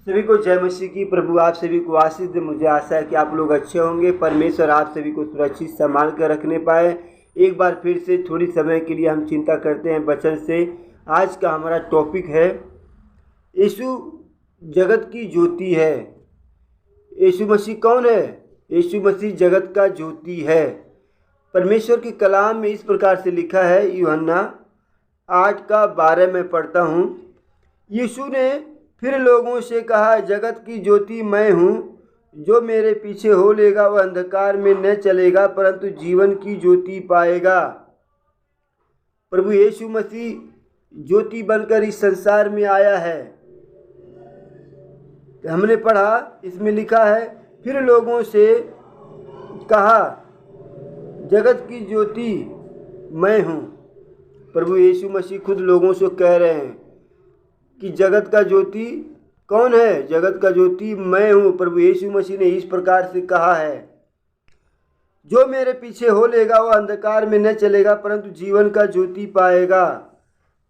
सभी को जय मसीह की। प्रभु आप सभी को आशीष दे। मुझे आशा है कि आप लोग अच्छे होंगे। परमेश्वर आप सभी को सुरक्षित संभाल कर रखने पाए। एक बार फिर से थोड़ी समय के लिए हम चिंता करते हैं वचन से। आज का हमारा टॉपिक है यीशु जगत की ज्योति है। यीशु मसीह कौन है? यीशु मसीह जगत का ज्योति है। परमेश्वर के कलाम में इस प्रकार से लिखा है, यूहन्ना 8:12 में पढ़ता हूँ। यीशु ने फिर लोगों से कहा, जगत की ज्योति मैं हूँ। जो मेरे पीछे हो लेगा वह अंधकार में न चलेगा परंतु जीवन की ज्योति पाएगा। प्रभु यीशु मसीह ज्योति बनकर इस संसार में आया है। हमने पढ़ा, इसमें लिखा है, फिर लोगों से कहा, जगत की ज्योति मैं हूँ। प्रभु यीशु मसीह खुद लोगों से कह रहे हैं कि जगत का ज्योति कौन है? जगत का ज्योति मैं हूँ। प्रभु यीशु मसीह ने इस प्रकार से कहा है, जो मेरे पीछे हो लेगा वह अंधकार में न चलेगा परंतु जीवन का ज्योति पाएगा।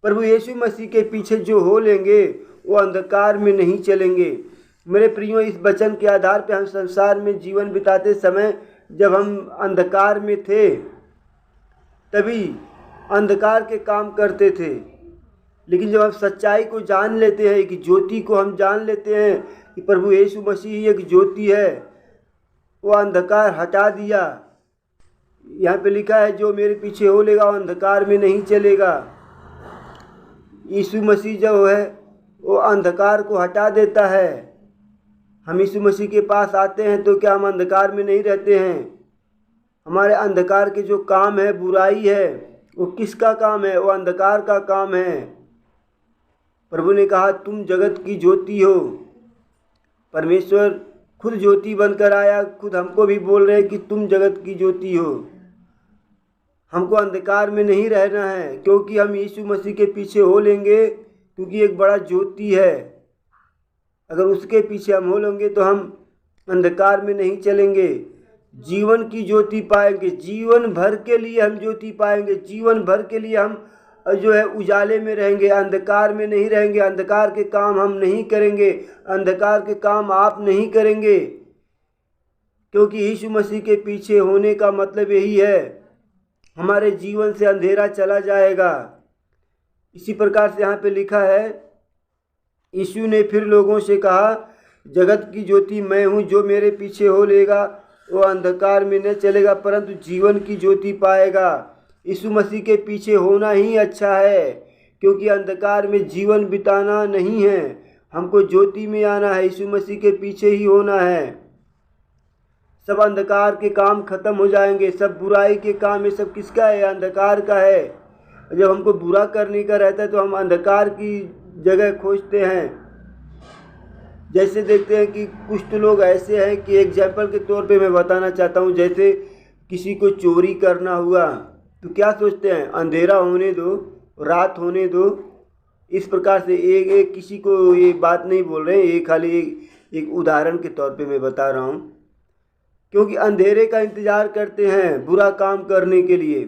प्रभु यीशु मसीह के पीछे जो हो लेंगे वो अंधकार में नहीं चलेंगे। मेरे प्रियो, इस वचन के आधार पर हम संसार में जीवन बिताते समय जब हम अंधकार में थे तभी अंधकार के काम करते थे, लेकिन जब हम सच्चाई को जान लेते हैं, कि ज्योति को हम जान लेते हैं कि प्रभु यीशु मसीह एक ज्योति है, वो अंधकार हटा दिया। यहाँ पे लिखा है, जो मेरे पीछे हो लेगा वो अंधकार में नहीं चलेगा। यीशु मसीह जो है वो अंधकार को हटा देता है। हम यीशु मसीह के पास आते हैं तो क्या हम अंधकार में नहीं रहते हैं? हमारे अंधकार के जो काम है, बुराई है, वो किसका काम है? वो अंधकार का काम है। प्रभु ने कहा, तुम जगत की ज्योति हो। परमेश्वर खुद ज्योति बनकर आया, खुद हमको भी बोल रहे हैं कि तुम जगत की ज्योति हो। हमको अंधकार में नहीं रहना है, क्योंकि हम यीशु मसीह के पीछे हो लेंगे, क्योंकि एक बड़ा ज्योति है। अगर उसके पीछे हम हो लेंगे तो हम अंधकार में नहीं चलेंगे, जीवन की ज्योति पाएंगे। जीवन भर के लिए हम ज्योति पाएंगे। जीवन भर के लिए हम जो है उजाले में रहेंगे, अंधकार में नहीं रहेंगे। अंधकार के काम हम नहीं करेंगे, अंधकार के काम आप नहीं करेंगे, क्योंकि यीशु मसीह के पीछे होने का मतलब यही है, हमारे जीवन से अंधेरा चला जाएगा। इसी प्रकार से यहाँ पे लिखा है, यीशु ने फिर लोगों से कहा, जगत की ज्योति मैं हूँ। जो मेरे पीछे हो लेगा वो अंधकार में न चलेगा परंतु जीवन की ज्योति पाएगा। यीशु मसीह के पीछे होना ही अच्छा है, क्योंकि अंधकार में जीवन बिताना नहीं है, हमको ज्योति में आना है। यीशु मसीह के पीछे ही होना है। सब अंधकार के काम खत्म हो जाएंगे। सब बुराई के काम, ये सब किसका है? अंधकार का है। जब हमको बुरा करने का रहता है तो हम अंधकार की जगह खोजते हैं। जैसे देखते हैं कि कुछ तो लोग ऐसे हैं कि एग्जाम्पल के तौर पे मैं बताना चाहता हूँ, जैसे किसी को चोरी करना हुआ तो क्या सोचते हैं? अंधेरा होने दो, रात होने दो। इस प्रकार से एक किसी को ये बात नहीं बोल रहे हैं, ये खाली एक उदाहरण के तौर पे मैं बता रहा हूँ, क्योंकि अंधेरे का इंतज़ार करते हैं बुरा काम करने के लिए।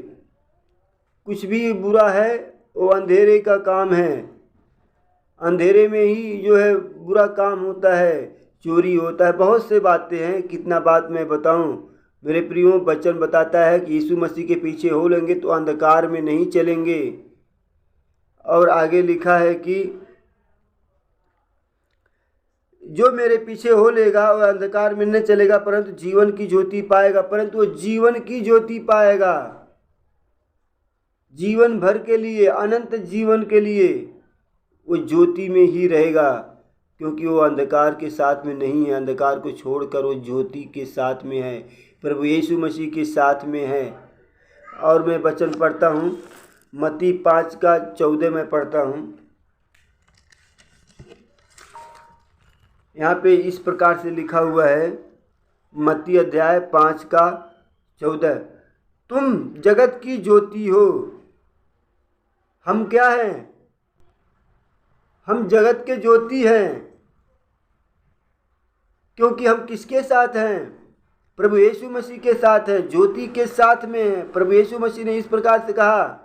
कुछ भी बुरा है वो अंधेरे का काम है। अंधेरे में ही जो है बुरा काम होता है, चोरी होता है, बहुत से बातें हैं। कितना बात मैं बताऊं? मेरे प्रियो, वचन बताता है कि यीशु मसीह के पीछे हो लेंगे तो अंधकार में नहीं चलेंगे। और आगे लिखा है कि जो मेरे पीछे हो लेगा वह अंधकार में न चलेगा परंतु जीवन की ज्योति पाएगा। परंतु वो जीवन की ज्योति पाएगा, जीवन भर के लिए, अनंत जीवन के लिए वो ज्योति में ही रहेगा, क्योंकि वो अंधकार के साथ में नहीं है। अंधकार को छोड़कर वो ज्योति के साथ में है, प्रभु यीशु मसीह के साथ में है। और मैं वचन पढ़ता हूँ, मत्ती 5:14 में पढ़ता हूँ। यहाँ पे इस प्रकार से लिखा हुआ है, मत्ती अध्याय 5:14, तुम जगत की ज्योति हो। हम क्या हैं? हम जगत के ज्योति हैं, क्योंकि हम किसके साथ हैं? प्रभु यीशु मसीह के साथ हैं, ज्योति के साथ में हैं। प्रभु यीशु मसीह ने इस प्रकार से कहा,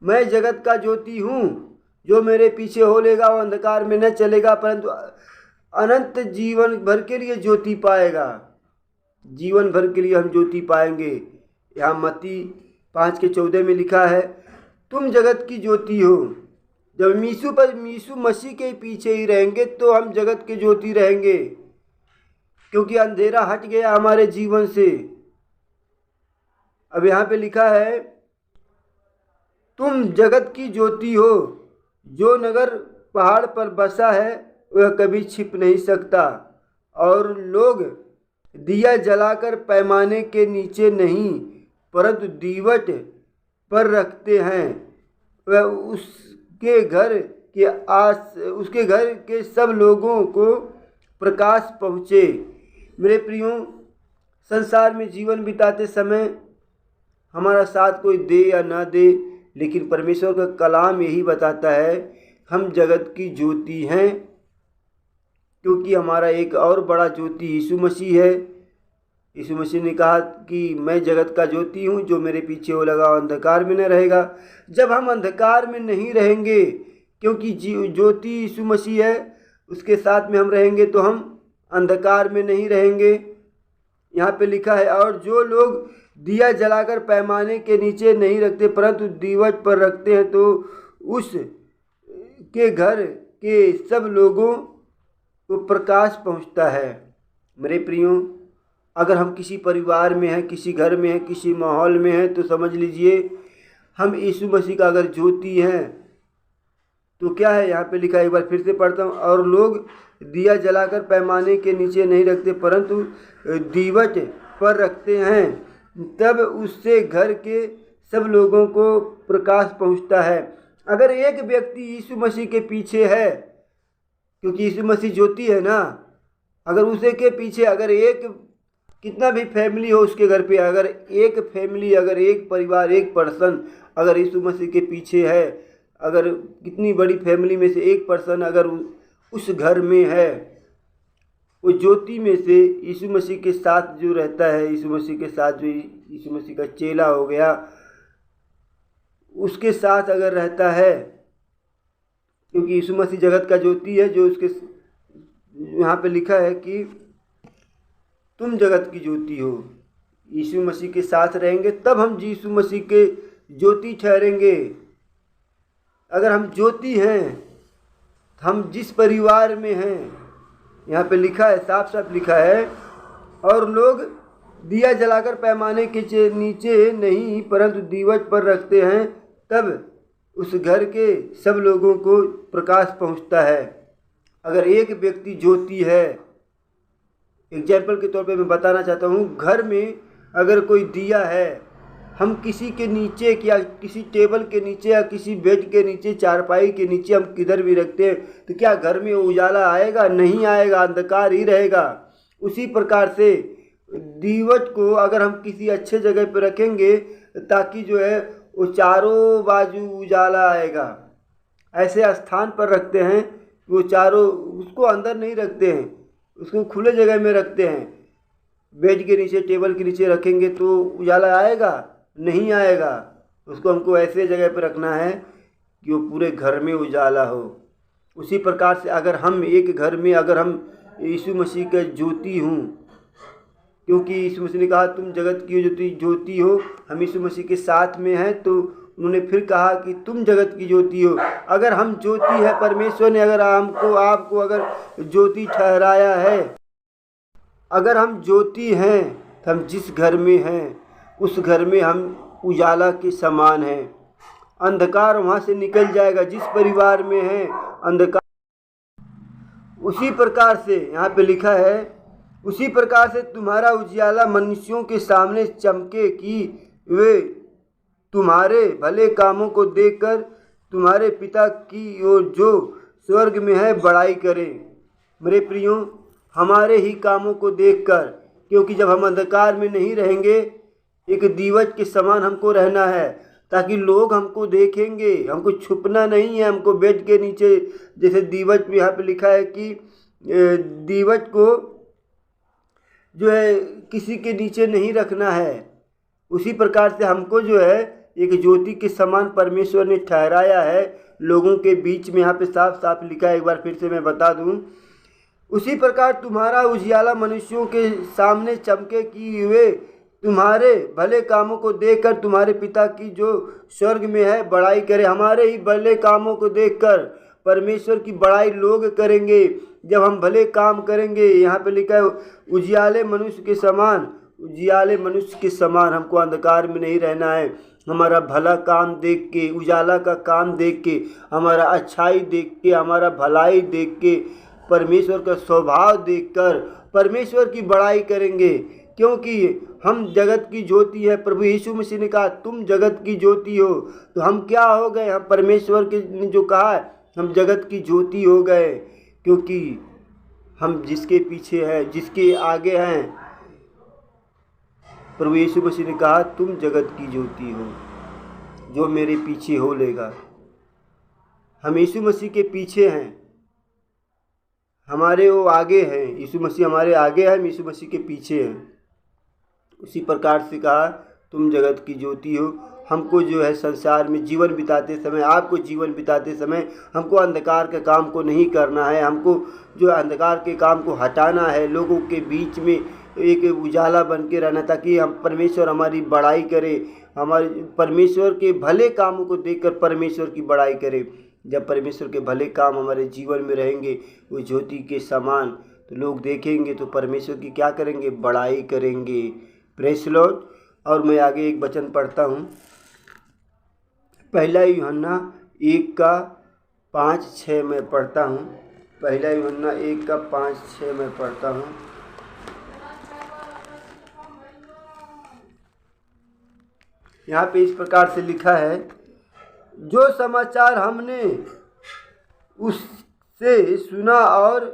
मैं जगत का ज्योति हूँ, जो मेरे पीछे हो लेगा वो अंधकार में न चलेगा परंतु अनंत जीवन भर के लिए ज्योति पाएगा। जीवन भर के लिए हम ज्योति पाएंगे। यहाँ मत्ती 5:14 में लिखा है, तुम जगत की ज्योति हो। जब यीशु मसीह के पीछे ही रहेंगे तो हम जगत के ज्योति रहेंगे, क्योंकि अंधेरा हट गया हमारे जीवन से। अब यहाँ पे लिखा है, तुम जगत की ज्योति हो। जो नगर पहाड़ पर बसा है वह कभी छिप नहीं सकता, और लोग दिया जलाकर पैमाने के नीचे नहीं परंतु दीवट पर रखते हैं, वह उसके घर के सब लोगों को प्रकाश पहुँचे। मेरे प्रियो, संसार में जीवन बिताते समय हमारा साथ कोई दे या ना दे, लेकिन परमेश्वर का कलाम यही बताता है, हम जगत की ज्योति हैं, क्योंकि हमारा एक और बड़ा ज्योति यीशु मसीह है। यीशु मसीह ने कहा कि मैं जगत का ज्योति हूँ, जो मेरे पीछे हो लगा अंधकार में न रहेगा। जब हम अंधकार में नहीं रहेंगे, क्योंकि ज्योति यीशु मसीह है, उसके साथ में हम रहेंगे, तो हम अंधकार में नहीं रहेंगे। यहाँ पे लिखा है, और जो लोग दिया जलाकर पैमाने के नीचे नहीं रखते परंतु दीवट पर रखते हैं, तो उस के घर के सब लोगों को प्रकाश पहुँचता है। मेरे प्रियो, अगर हम किसी परिवार में हैं, किसी घर में हैं, किसी माहौल में हैं, तो समझ लीजिए हम यीशु मसीह का अगर ज्योति हैं, तो क्या है यहाँ पे लिखा है, एक बार फिर से पढ़ता हूँ, और लोग दिया जलाकर पैमाने के नीचे नहीं रखते परंतु दीवट पर रखते हैं, तब उससे घर के सब लोगों को प्रकाश पहुँचता है। अगर एक व्यक्ति यीशु मसीह के पीछे है, क्योंकि यीशु मसीह ज्योति है ना, अगर उसे के पीछे अगर एक कितना भी फैमिली हो उसके घर पे, अगर एक फैमिली, अगर एक परिवार, एक पर्सन अगर यीशु मसीह के पीछे है, अगर कितनी बड़ी फैमिली में से एक पर्सन अगर उस घर में है, वो ज्योति में से यीशु मसीह के साथ जो रहता है, यीशु मसीह के साथ जो यीशु मसीह का चेला हो गया, उसके साथ अगर रहता है, क्योंकि यीशु मसीह जगत का ज्योति है, जो उसके यहाँ पे लिखा है कि तुम जगत की ज्योति हो। यीशु मसीह के साथ रहेंगे तब हम यीशु मसीह के ज्योति ठहरेंगे। अगर हम ज्योति हैं, हम जिस परिवार में हैं, यहाँ पे लिखा है, साफ साफ लिखा है, और लोग दिया जलाकर पैमाने के नीचे नहीं परंतु दीवट पर रखते हैं, तब उस घर के सब लोगों को प्रकाश पहुँचता है। अगर एक व्यक्ति ज्योति है, एग्जाम्पल के तौर पे मैं बताना चाहता हूँ, घर में अगर कोई दिया है, हम किसी के नीचे या किसी टेबल के नीचे या किसी बेड के नीचे, चारपाई के नीचे हम किधर भी रखते हैं, तो क्या घर में उजाला आएगा? नहीं आएगा, अंधकार ही रहेगा। उसी प्रकार से दीवट को अगर हम किसी अच्छे जगह पर रखेंगे, ताकि जो है वो चारों बाजू उजाला आएगा, ऐसे स्थान पर रखते हैं, वो चारों, उसको अंदर नहीं रखते हैं, उसको खुले जगह में रखते हैं। बेड के नीचे, टेबल के नीचे रखेंगे तो उजाला आएगा? नहीं आएगा। उसको हमको ऐसे जगह पर रखना है कि वो पूरे घर में उजाला हो। उसी प्रकार से अगर हम एक घर में, अगर हम यीशु मसीह का ज्योति हूँ, क्योंकि यीशु मसीह ने कहा तुम जगत की ज्योति हो, हम यीशु मसीह के साथ में हैं, तो उन्होंने फिर कहा कि तुम जगत की ज्योति हो। अगर हम ज्योति है, परमेश्वर ने अगर हमको, आपको अगर ज्योति ठहराया है, अगर हम ज्योति हैं, तो हम जिस घर में हैं उस घर में हम उजाला के समान हैं। अंधकार वहाँ से निकल जाएगा। जिस परिवार में है अंधकार, उसी प्रकार से यहाँ पे लिखा है, उसी प्रकार से तुम्हारा उजियाला मनुष्यों के सामने चमके, कि वे तुम्हारे भले कामों को देखकर तुम्हारे पिता की ओर जो स्वर्ग में है बड़ाई करें। मेरे प्रियो, हमारे ही कामों को देखकर, क्योंकि जब हम अंधकार में नहीं रहेंगे, एक दीवट के समान हमको रहना है, ताकि लोग हमको देखेंगे। हमको छुपना नहीं है, हमको बेड के नीचे, जैसे दीवट में यहाँ पे लिखा है कि दीवट को जो है किसी के नीचे नहीं रखना है। उसी प्रकार से हमको जो है एक ज्योति के समान परमेश्वर ने ठहराया है लोगों के बीच में। यहाँ पे साफ साफ लिखा है, एक बार फिर से मैं बता दूँ, उसी प्रकार तुम्हारा उजियाला मनुष्यों के सामने चमके कि वे तुम्हारे भले कामों को देखकर तुम्हारे पिता की जो स्वर्ग में है बड़ाई करे। हमारे ही भले कामों को देखकर परमेश्वर की बड़ाई लोग करेंगे जब हम भले काम करेंगे। यहाँ पे लिखा है उजियाले मनुष्य के समान, उजियाले मनुष्य के समान हमको अंधकार में नहीं रहना है। हमारा भला काम देख के, उजाला का काम देख के, हमारा अच्छाई देख के, हमारा भलाई देख के, परमेश्वर का स्वभाव देखकर परमेश्वर की बड़ाई करेंगे, क्योंकि हम जगत की ज्योति है। प्रभु यीशु मसीह ने कहा तुम जगत की ज्योति हो, तो हम क्या हो गए? हम परमेश्वर के ने जो कहा है हम जगत की ज्योति हो गए, क्योंकि हम जिसके पीछे हैं, जिसके आगे हैं, प्रभु यीशु मसीह ने कहा तुम जगत की ज्योति हो, जो मेरे पीछे हो लेगा। हम यीशु मसीह के पीछे हैं, हमारे वो आगे हैं। यीशु मसीह हमारे आगे है, हम यीशु मसीह के पीछे हैं। उसी प्रकार से कहा तुम जगत की ज्योति हो। हमको जो है संसार में जीवन बिताते समय, आपको जीवन बिताते समय हमको अंधकार के काम को नहीं करना है। हमको जो अंधकार के काम को हटाना है, लोगों के बीच में एक उजाला बन के रहना, ताकि हम परमेश्वर हमारी बड़ाई करे, हमारे परमेश्वर के भले कामों को देखकर परमेश्वर की बड़ाई करे। जब परमेश्वर के भले काम हमारे जीवन में रहेंगे वो ज्योति के समान, तो लोग देखेंगे तो परमेश्वर की क्या करेंगे? बड़ाई करेंगे। Praise Lord. और मैं आगे एक वचन पढ़ता हूँ, पहला यूहन्ना 1:5-6 में पढ़ता हूँ। पहला यूहन्ना 1:5-6 में पढ़ता हूँ। यहाँ पे इस प्रकार से लिखा है, जो समाचार हमने उससे सुना और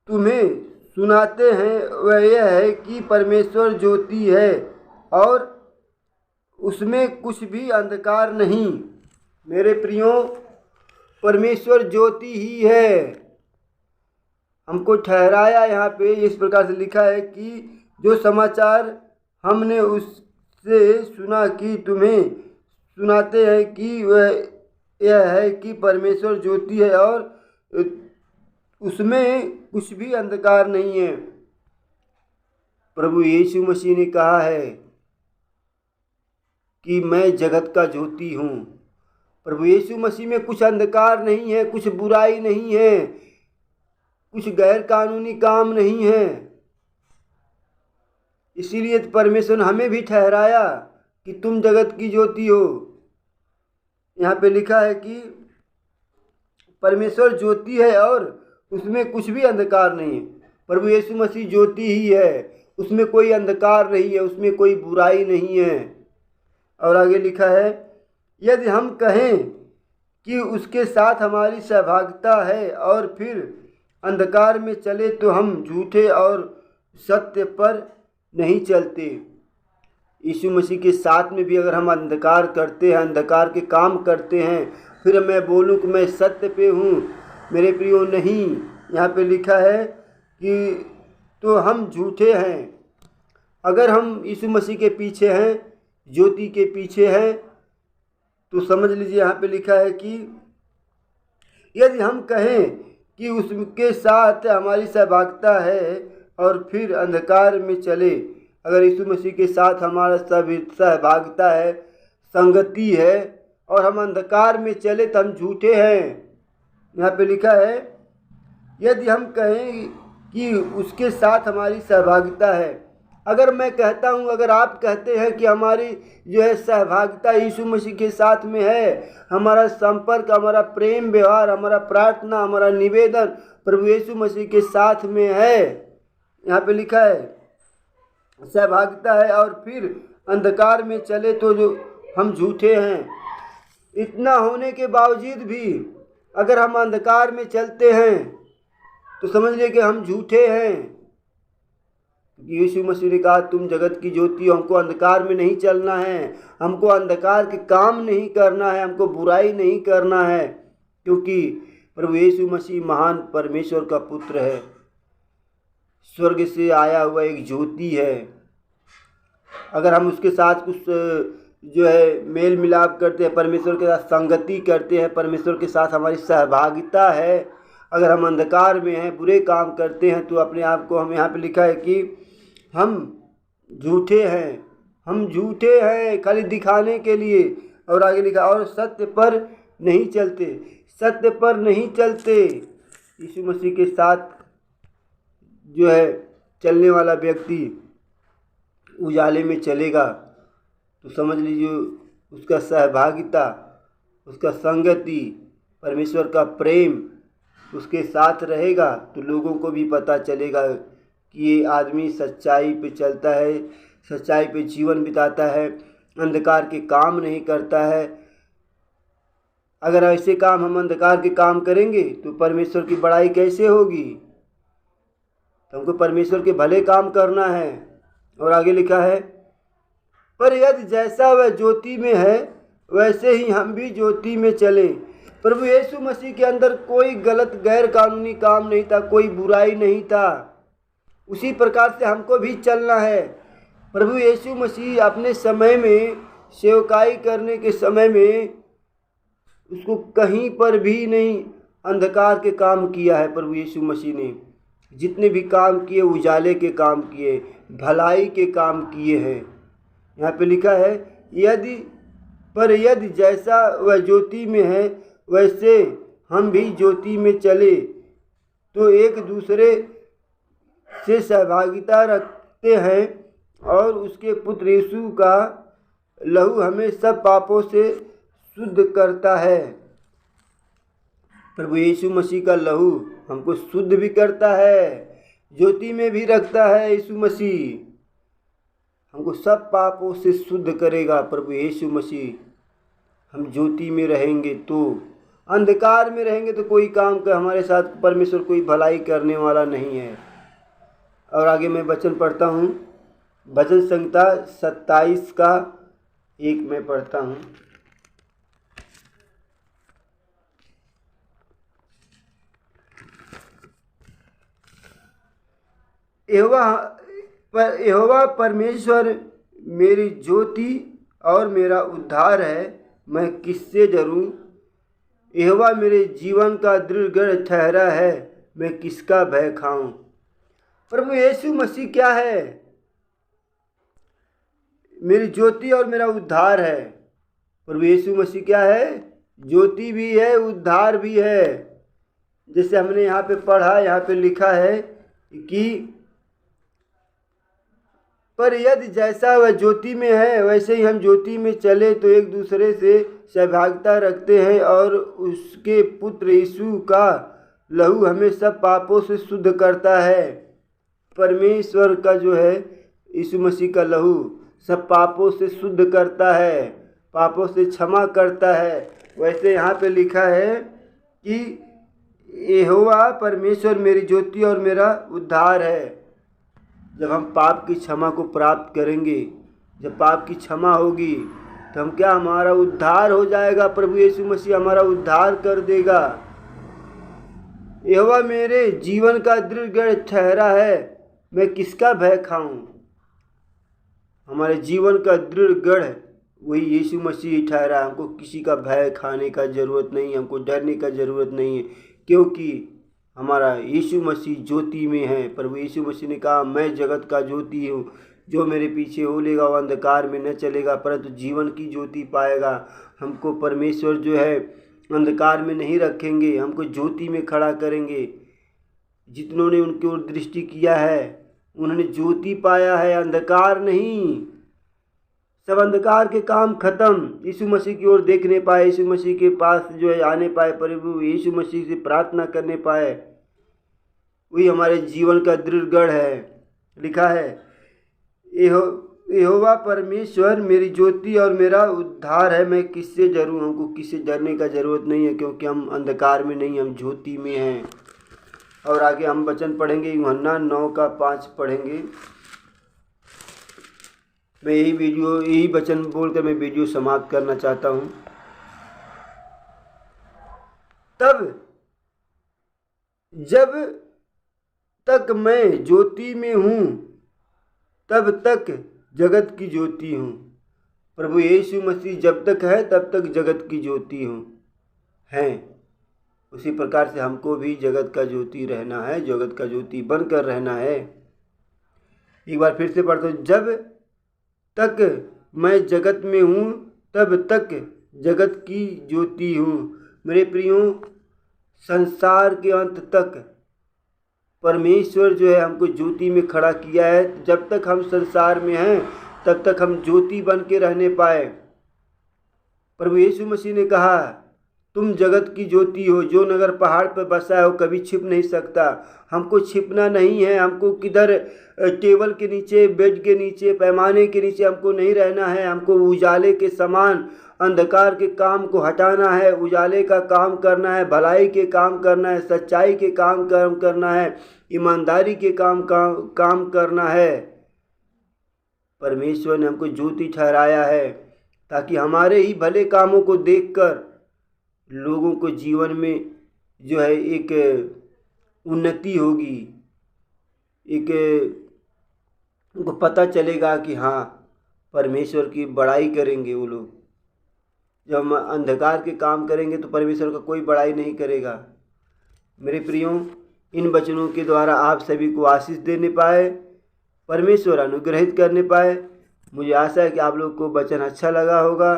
तुम्हें सुनाते हैं वह यह है कि परमेश्वर ज्योति है और उसमें कुछ भी अंधकार नहीं। मेरे प्रियो, परमेश्वर ज्योति ही है। हमको ठहराया यहाँ पे इस प्रकार से लिखा है कि जो समाचार हमने उससे सुना कि तुम्हें सुनाते हैं कि वह यह है कि परमेश्वर ज्योति है और उसमें कुछ भी अंधकार नहीं है। प्रभु यीशु मसीह ने कहा है कि मैं जगत का ज्योति हूँ। प्रभु यीशु मसीह में कुछ अंधकार नहीं है, कुछ बुराई नहीं है, कुछ गैर कानूनी काम नहीं है। इसीलिए परमेश्वर ने हमें भी ठहराया कि तुम जगत की ज्योति हो। यहाँ पे लिखा है कि परमेश्वर ज्योति है और उसमें कुछ भी अंधकार नहीं है। प्रभु यीशु मसीह ज्योति ही है, उसमें कोई अंधकार नहीं है, उसमें कोई बुराई नहीं है। और आगे लिखा है, यदि हम कहें कि उसके साथ हमारी सहभागिता है और फिर अंधकार में चले तो हम झूठे और सत्य पर नहीं चलते। यीशु मसीह के साथ में भी अगर हम अंधकार करते हैं, अंधकार के काम करते हैं, फिर मैं बोलूं कि मैं सत्य पे हूँ, मेरे प्रियो नहीं। यहाँ पे लिखा है कि तो हम झूठे हैं। अगर हम यीशु मसीह के पीछे हैं, ज्योति के पीछे हैं, तो समझ लीजिए यहाँ पे लिखा है कि यदि हम कहें कि उसके साथ हमारी सहभागिता है और फिर अंधकार में चले, अगर यीशु मसीह के साथ हमारा सहभागिता है, संगति है और हम अंधकार में चले तो हम झूठे हैं। यहाँ पे लिखा है, यदि हम कहें कि उसके साथ हमारी सहभागिता है। अगर मैं कहता हूँ, अगर आप कहते हैं कि हमारी जो है सहभागिता यीशु मसीह के साथ में है, हमारा संपर्क, हमारा प्रेम व्यवहार, हमारा प्रार्थना, हमारा निवेदन प्रभु यीशु मसीह के साथ में है, यहाँ पे लिखा है सहभागिता है और फिर अंधकार में चले तो जो हम झूठे हैं। इतना होने के बावजूद भी अगर हम अंधकार में चलते हैं तो समझ लीजिए कि हम झूठे हैं। यीशु मसीह ने कहा तुम जगत की ज्योति हो। हमको अंधकार में नहीं चलना है, हमको अंधकार के काम नहीं करना है, हमको बुराई नहीं करना है, क्योंकि प्रभु यीशु मसीह महान परमेश्वर का पुत्र है, स्वर्ग से आया हुआ एक ज्योति है। अगर हम उसके साथ कुछ जो है मेल मिलाप करते हैं, परमेश्वर के साथ संगति करते हैं, परमेश्वर के साथ हमारी सहभागिता है, अगर हम अंधकार में हैं, बुरे काम करते हैं, तो अपने आप को, हम यहाँ पे लिखा है कि हम झूठे हैं, हम झूठे हैं खाली दिखाने के लिए। और आगे लिखा, और सत्य पर नहीं चलते, सत्य पर नहीं चलते। यीशु मसीह के साथ जो है चलने वाला व्यक्ति उजाले में चलेगा तो समझ लीजिए उसका सहभागिता, उसका संगति, परमेश्वर का प्रेम उसके साथ रहेगा, तो लोगों को भी पता चलेगा कि ये आदमी सच्चाई पे चलता है, सच्चाई पे जीवन बिताता है, अंधकार के काम नहीं करता है। अगर ऐसे काम, हम अंधकार के काम करेंगे तो परमेश्वर की बड़ाई कैसे होगी? तो हमको परमेश्वर के भले काम करना है। और आगे लिखा है, पर यदि जैसा वह ज्योति में है वैसे ही हम भी ज्योति में चले। प्रभु यीशु मसीह के अंदर कोई गलत गैर कानूनी काम नहीं था, कोई बुराई नहीं था। उसी प्रकार से हमको भी चलना है। प्रभु यीशु मसीह अपने समय में, सेवकाई करने के समय में, उसको कहीं पर भी नहीं अंधकार के काम किया है। प्रभु यीशु मसीह ने जितने भी काम किए, उजाले के काम किए, भलाई के काम किए हैं। यहाँ पे लिखा है, यदि जैसा वह ज्योति में है वैसे हम भी ज्योति में चले, तो एक दूसरे से सहभागिता रखते हैं और उसके पुत्र यीशु का लहू हमें सब पापों से शुद्ध करता है। प्रभु यीशु मसीह का लहू हमको शुद्ध भी करता है, ज्योति में भी रखता है। यीशु मसीह हमको सब पापों से शुद्ध करेगा। प्रभु यीशु मसीह, हम ज्योति में रहेंगे तो, अंधकार में रहेंगे तो कोई काम का हमारे साथ परमेश्वर कोई भलाई करने वाला नहीं है। और आगे मैं वचन पढ़ता हूँ, भजन संहिता 27 का 1 में पढ़ता हूँ। यहोवा परमेश्वर मेरी ज्योति और मेरा उद्धार है, मैं किससे डरूं? यहोवा मेरे जीवन का दृढ़ गढ़ ठहरा है, मैं किसका भय खाऊं? प्रभु यीशु मसीह क्या है? मेरी ज्योति और मेरा उद्धार है। प्रभु यीशु मसीह क्या है? ज्योति भी है, उद्धार भी है। जैसे हमने यहाँ पे पढ़ा, यहाँ पे लिखा है कि पर यदि जैसा वह ज्योति में है वैसे ही हम ज्योति में चले, तो एक दूसरे से सहभागिता रखते हैं और उसके पुत्र यीशु का लहू हमें सब पापों से शुद्ध करता है। परमेश्वर का जो है यीशु मसीह का लहू सब पापों से शुद्ध करता है, पापों से क्षमा करता है। वैसे यहाँ पे लिखा है कि यहोवा परमेश्वर मेरी ज्योति और मेरा उद्धार है। जब हम पाप की क्षमा को प्राप्त करेंगे, जब पाप की क्षमा होगी तो हम क्या, हमारा उद्धार हो जाएगा। प्रभु यीशु मसीह हमारा उद्धार कर देगा। यहोवा मेरे जीवन का दृढ़ गढ़ ठहरा है, मैं किसका भय खाऊं? हमारे जीवन का दृढ़ गढ़ वही यीशु मसीह ठहरा है। हमको किसी का भय खाने का ज़रूरत नहीं है, हमको डरने का ज़रूरत नहीं है, क्योंकि हमारा यीशु मसीह ज्योति में है। प्रभु यीशु मसीह ने कहा, मैं जगत का ज्योति हूँ, जो मेरे पीछे हो लेगा वो अंधकार में न चलेगा परंतु जीवन की ज्योति पाएगा। हमको परमेश्वर जो है अंधकार में नहीं रखेंगे, हमको ज्योति में खड़ा करेंगे। जितनों ने उनकी ओर दृष्टि किया है उन्होंने ज्योति पाया है, अंधकार नहीं। सब अंधकार के काम खत्म, यीशु मसीह की ओर देखने पाए, यीशु मसीह के पास जो है आने पाए, प्रभु यीशु मसीह से प्रार्थना करने पाए, वही हमारे जीवन का दृढ़ गढ़ है। लिखा है, यहोवा परमेश्वर मेरी ज्योति और मेरा उद्धार है, मैं किससे डरूं? हमको किससे डरने का ज़रूरत नहीं है, क्योंकि हम अंधकार में नहीं, हम ज्योति में हैं। और आगे हम वचन पढ़ेंगे, यूहन्ना 9:5 पढ़ेंगे। मैं यही वचन बोलकर मैं वीडियो समाप्त करना चाहता हूँ। तब जब तक मैं ज्योति में हूँ तब तक जगत की ज्योति हूँ। प्रभु यीशु मसीह जब तक है तब तक जगत की ज्योति हूँ हैं। उसी प्रकार से हमको भी जगत का ज्योति रहना है, जगत का ज्योति बनकर रहना है। एक बार फिर से पढ़ता हूँ। जब तक मैं जगत में हूँ तब तक जगत की ज्योति हूँ। मेरे प्रियो, संसार के अंत तक परमेश्वर जो है हमको ज्योति में खड़ा किया है। जब तक हम संसार में हैं तब तक हम ज्योति बन के रहने पाए। प्रभु यीशु मसीह ने कहा, तुम जगत की ज्योति हो। जो नगर पहाड़ पर बसा है वो कभी छिप नहीं सकता। हमको छिपना नहीं है, हमको किधर टेबल के नीचे, बेड के नीचे, पैमाने के नीचे हमको नहीं रहना है। हमको उजाले के समान अंधकार के काम को हटाना है, उजाले का काम करना है, भलाई के काम करना है, सच्चाई के काम करना है, ईमानदारी के काम करना है। परमेश्वर ने हमको ज्योति ठहराया है ताकि हमारे ही भले कामों को देखकर लोगों को जीवन में जो है एक उन्नति होगी, एक उनको पता चलेगा कि हाँ, परमेश्वर की बड़ाई करेंगे वो लोग। जब हम अंधकार के काम करेंगे तो परमेश्वर का कोई बड़ाई नहीं करेगा। मेरे प्रियो, इन वचनों के द्वारा आप सभी को आशीष देने पाए, परमेश्वर अनुग्रहित करने पाए। मुझे आशा है कि आप लोग को वचन अच्छा लगा होगा।